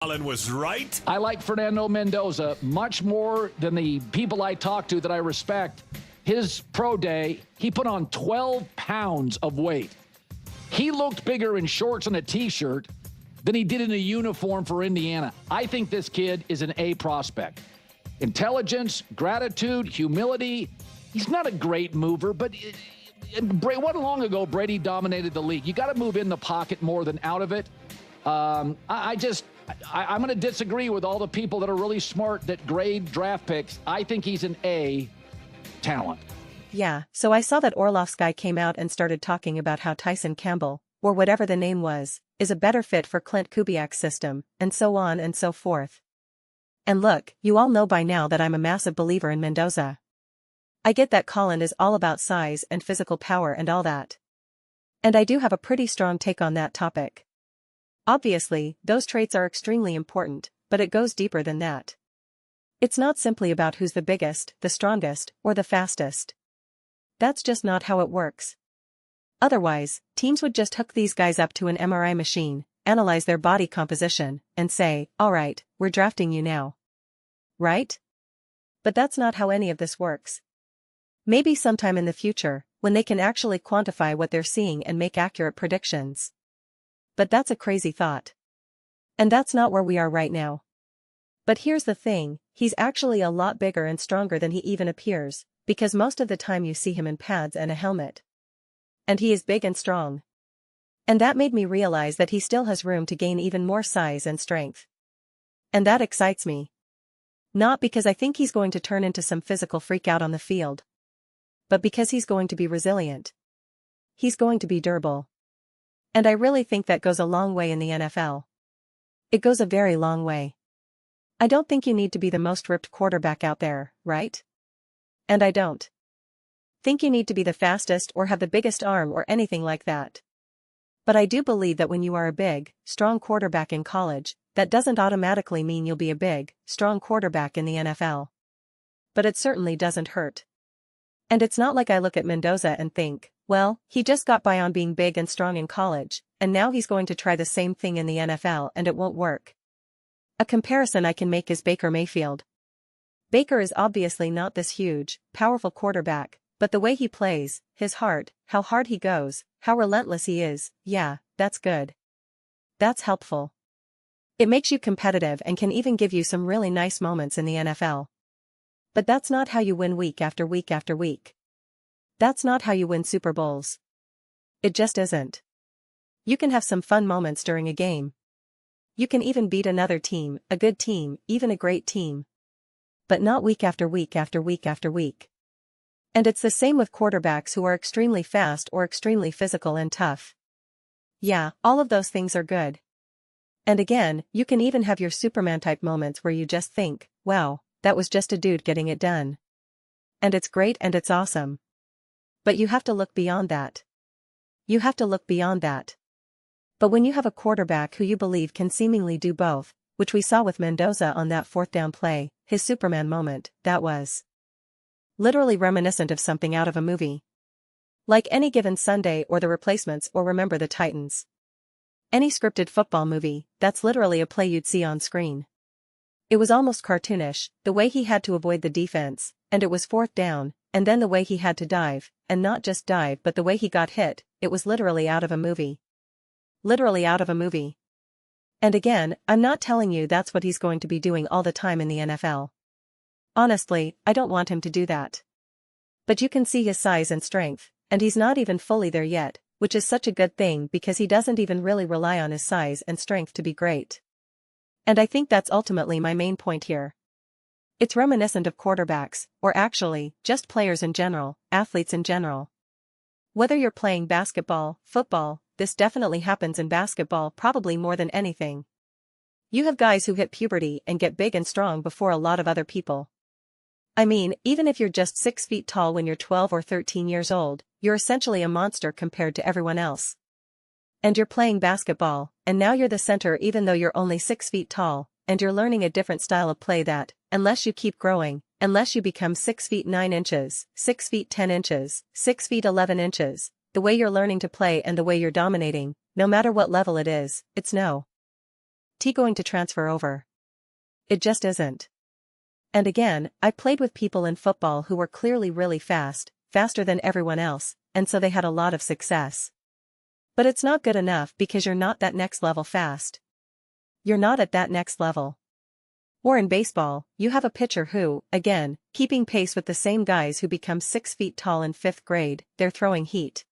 Colin was right. I like Fernando Mendoza much more than the people I talk to that I respect. His pro day, he put on 12 pounds of weight. He looked bigger in shorts and a T-shirt than he did in a uniform for Indiana. I think this kid is an A prospect. Intelligence, gratitude, humility. He's not a great mover, but wasn't long ago Brady dominated the league. You got to move in the pocket more than out of it. I'm going to disagree with all the people that are really smart that grade draft picks. I think he's an A talent. Yeah, so I saw that Orlovsky came out and started talking about how Tyson Campbell, or whatever the name was, is a better fit for Clint Kubiak's system, and so on and so forth. And look, you all know by now that I'm a massive believer in Mendoza. I get that Colin is all about size and physical power and all that. And I do have a pretty strong take on that topic. Obviously, those traits are extremely important, but it goes deeper than that. It's not simply about who's the biggest, the strongest, or the fastest. That's just not how it works. Otherwise, teams would just hook these guys up to an MRI machine, analyze their body composition, and say, all right, we're drafting you now. Right? But that's not how any of this works. Maybe sometime in the future, when they can actually quantify what they're seeing and make accurate predictions. But that's a crazy thought. And that's not where we are right now. But here's the thing, he's actually a lot bigger and stronger than he even appears, because most of the time you see him in pads and a helmet. And he is big and strong. And that made me realize that he still has room to gain even more size and strength. And that excites me. Not because I think he's going to turn into some physical freak out on the field. But because he's going to be resilient. He's going to be durable. And I really think that goes a long way in the NFL. It goes a very long way. I don't think you need to be the most ripped quarterback out there, right? And I don't think you need to be the fastest or have the biggest arm or anything like that. But I do believe that when you are a big, strong quarterback in college, that doesn't automatically mean you'll be a big, strong quarterback in the NFL. But it certainly doesn't hurt. And it's not like I look at Mendoza and think, well, he just got by on being big and strong in college, and now he's going to try the same thing in the NFL and it won't work. A comparison I can make is Baker Mayfield. Baker is obviously not this huge, powerful quarterback, but the way he plays, his heart, how hard he goes, how relentless he is, yeah, that's good. That's helpful. It makes you competitive and can even give you some really nice moments in the NFL. But that's not how you win week after week after week. That's not how you win Super Bowls. It just isn't. You can have some fun moments during a game. You can even beat another team, a good team, even a great team. But not week after week after week after week. And it's the same with quarterbacks who are extremely fast or extremely physical and tough. Yeah, all of those things are good. And again, you can even have your Superman-type moments where you just think, wow, that was just a dude getting it done. And it's great and it's awesome. But you have to look beyond that. You have to look beyond that. But when you have a quarterback who you believe can seemingly do both, which we saw with Mendoza on that fourth down play, his Superman moment, that was literally reminiscent of something out of a movie. Like Any Given Sunday or The Replacements or Remember the Titans. Any scripted football movie, that's literally a play you'd see on screen. It was almost cartoonish, the way he had to avoid the defense, and it was fourth down, and then the way he had to dive, and not just dive but the way he got hit, it was literally out of a movie. Literally out of a movie. And again, I'm not telling you that's what he's going to be doing all the time in the NFL. Honestly, I don't want him to do that. But you can see his size and strength, and he's not even fully there yet, which is such a good thing because he doesn't even really rely on his size and strength to be great. And I think that's ultimately my main point here. It's reminiscent of quarterbacks, or actually, just players in general, athletes in general. Whether you're playing basketball, football, this definitely happens in basketball probably more than anything. You have guys who hit puberty and get big and strong before a lot of other people. I mean, even if you're just 6 feet tall when you're 12 or 13 years old, you're essentially a monster compared to everyone else. And you're playing basketball, and now you're the center even though you're only 6 feet tall, and you're learning a different style of play that, unless you keep growing, unless you become 6 feet 9 inches, 6 feet 10 inches, 6 feet 11 inches, the way you're learning to play and the way you're dominating, no matter what level it is, it's no. going to transfer over. It just isn't. And again, I played with people in football who were clearly really fast, faster than everyone else, and so they had a lot of success. But it's not good enough because you're not that next level fast. You're not at that next level. Or in baseball, you have a pitcher who, again, keeping pace with the same guys who become 6 feet tall in 5th grade, they're throwing heat.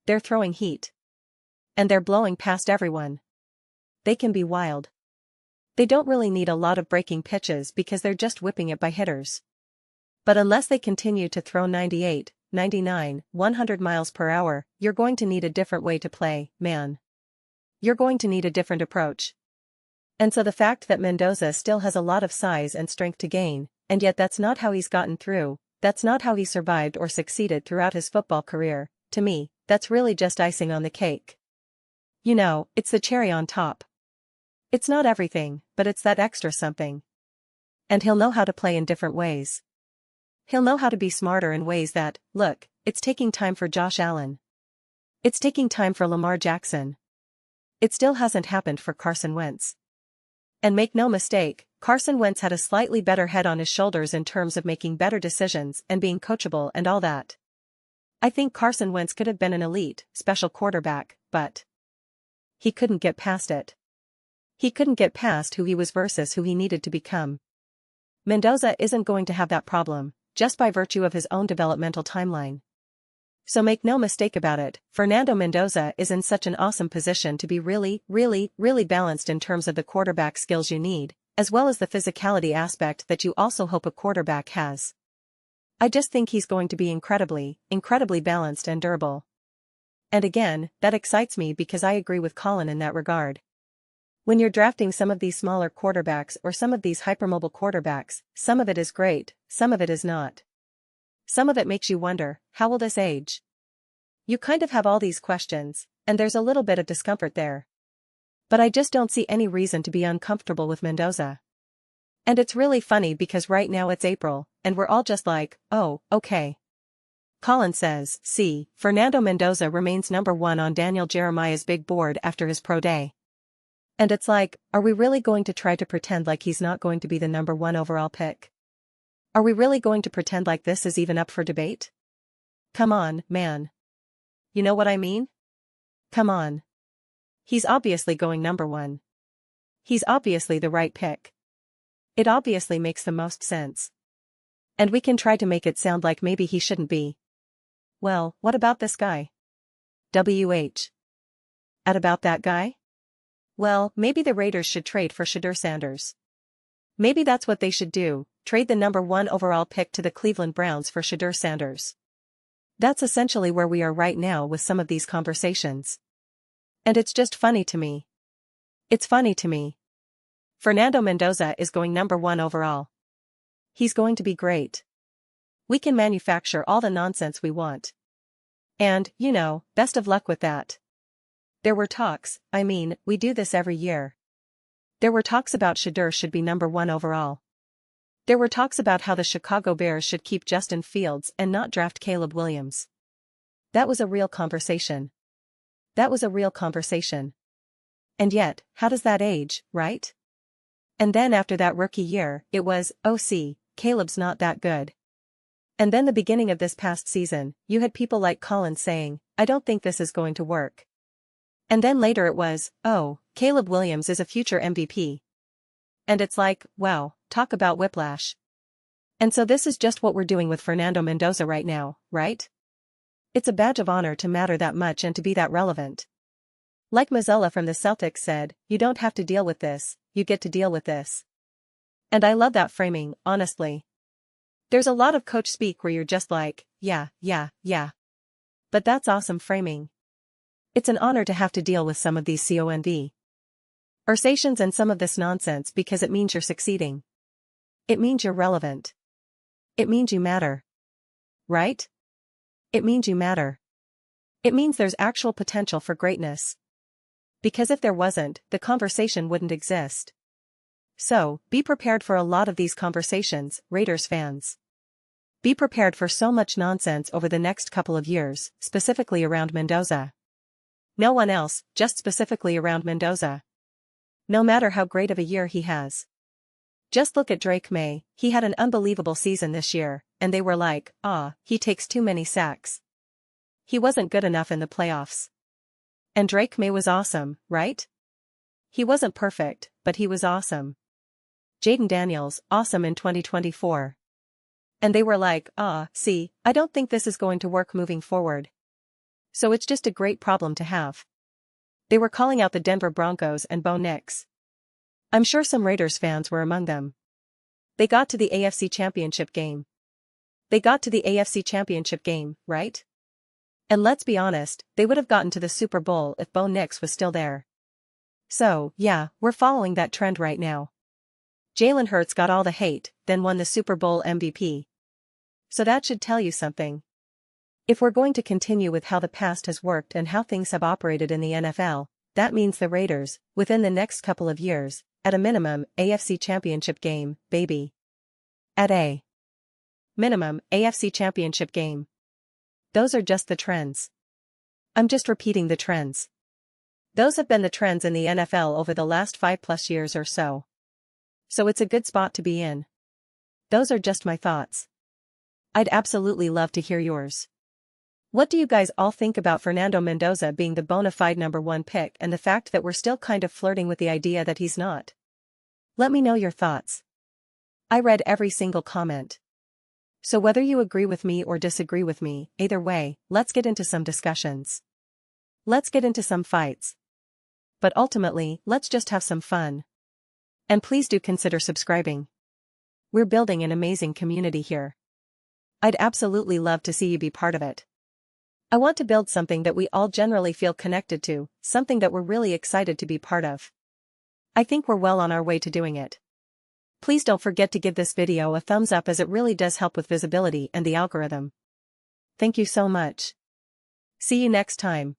They're throwing heat. And they're blowing past everyone. They can be wild. They don't really need a lot of breaking pitches because they're just whipping it by hitters. But unless they continue to throw 98, 99, 100 miles per hour, you're going to need a different way to play, man. You're going to need a different approach. And so the fact that Mendoza still has a lot of size and strength to gain, and yet that's not how he's gotten through, that's not how he survived or succeeded throughout his football career, to me, that's really just icing on the cake. You know, it's the cherry on top. It's not everything, but it's that extra something. And he'll know how to play in different ways. He'll know how to be smarter in ways that, look, it's taking time for Josh Allen. It's taking time for Lamar Jackson. It still hasn't happened for Carson Wentz. And make no mistake, Carson Wentz had a slightly better head on his shoulders in terms of making better decisions and being coachable and all that. I think Carson Wentz could have been an elite, special quarterback, but he couldn't get past it. He couldn't get past who he was versus who he needed to become. Mendoza isn't going to have that problem, just by virtue of his own developmental timeline. So make no mistake about it, Fernando Mendoza is in such an awesome position to be really, really, really balanced in terms of the quarterback skills you need, as well as the physicality aspect that you also hope a quarterback has. I just think he's going to be incredibly, incredibly balanced and durable. And again, that excites me because I agree with Colin in that regard. When you're drafting some of these smaller quarterbacks or some of these hypermobile quarterbacks, some of it is great, some of it is not. Some of it makes you wonder, how will this age? You kind of have all these questions, and there's a little bit of discomfort there. But I just don't see any reason to be uncomfortable with Mendoza. And it's really funny because right now it's April, and we're all just like, oh, okay. Colin says, see, Fernando Mendoza remains number 1 on Daniel Jeremiah's big board after his pro day. And it's like, are we really going to try to pretend like he's not going to be the number 1 overall pick? Are we really going to pretend like this is even up for debate? Come on, man. You know what I mean? Come on. He's obviously going number 1. He's obviously the right pick. It obviously makes the most sense. And we can try to make it sound like maybe he shouldn't be. Well, what about this guy? WH. At about that guy? Well, maybe the Raiders should trade for Shedeur Sanders. Maybe that's what they should do, trade the number 1 overall pick to the Cleveland Browns for Shedeur Sanders. That's essentially where we are right now with some of these conversations. And it's just funny to me. It's funny to me. Fernando Mendoza is going number 1 overall. He's going to be great. We can manufacture all the nonsense we want. And, you know, best of luck with that. There were talks, I mean, we do this every year. There were talks about Shedeur should be number 1 overall. There were talks about how the Chicago Bears should keep Justin Fields and not draft Caleb Williams. That was a real conversation. That was a real conversation. And yet, how does that age, right? And then after that rookie year, it was, oh see, Caleb's not that good. And then the beginning of this past season, you had people like Colin saying, I don't think this is going to work. And then later it was, oh, Caleb Williams is a future MVP. And it's like, wow, talk about whiplash. And so this is just what we're doing with Fernando Mendoza right now, right? It's a badge of honor to matter that much and to be that relevant. Like Mazzella from the Celtics said, you don't have to deal with this, you get to deal with this. And I love that framing, honestly. There's a lot of coach speak where you're just like, yeah. But that's awesome framing. It's an honor to have to deal with some of these conversations and some of this nonsense because it means you're succeeding. It means you're relevant. It means you matter. Right? It means you matter. It means there's actual potential for greatness. Because if there wasn't, the conversation wouldn't exist. So, be prepared for a lot of these conversations, Raiders fans. Be prepared for so much nonsense over the next couple of years, specifically around Mendoza. No one else, just specifically around Mendoza. No matter how great of a year he has. Just look at Drake May, he had an unbelievable season this year, and they were like, he takes too many sacks. He wasn't good enough in the playoffs. And Drake May was awesome, right? He wasn't perfect, but he was awesome. Jaden Daniels, awesome in 2024. And they were like, see, I don't think this is going to work moving forward. So it's just a great problem to have. They were calling out the Denver Broncos and Bo Nix. I'm sure some Raiders fans were among them. They got to the AFC Championship game. Right? And let's be honest, they would have gotten to the Super Bowl if Bo Nix was still there. So, yeah, we're following that trend right now. Jalen Hurts got all the hate, then won the Super Bowl MVP. So that should tell you something. If we're going to continue with how the past has worked and how things have operated in the NFL, that means the Raiders, within the next couple of years, at a minimum, AFC Championship game, baby. At a minimum, AFC Championship game. Those are just the trends. I'm just repeating the trends. Those have been the trends in the NFL over the last 5+ years or so. So it's a good spot to be in. Those are just my thoughts. I'd absolutely love to hear yours. What do you guys all think about Fernando Mendoza being the bona fide #1 pick and the fact that we're still kind of flirting with the idea that he's not? Let me know your thoughts. I read every single comment. So whether you agree with me or disagree with me, either way, let's get into some discussions. Let's get into some fights. But ultimately, let's just have some fun. And please do consider subscribing. We're building an amazing community here. I'd absolutely love to see you be part of it. I want to build something that we all generally feel connected to, something that we're really excited to be part of. I think we're well on our way to doing it. Please don't forget to give this video a thumbs up as it really does help with visibility and the algorithm. Thank you so much. See you next time.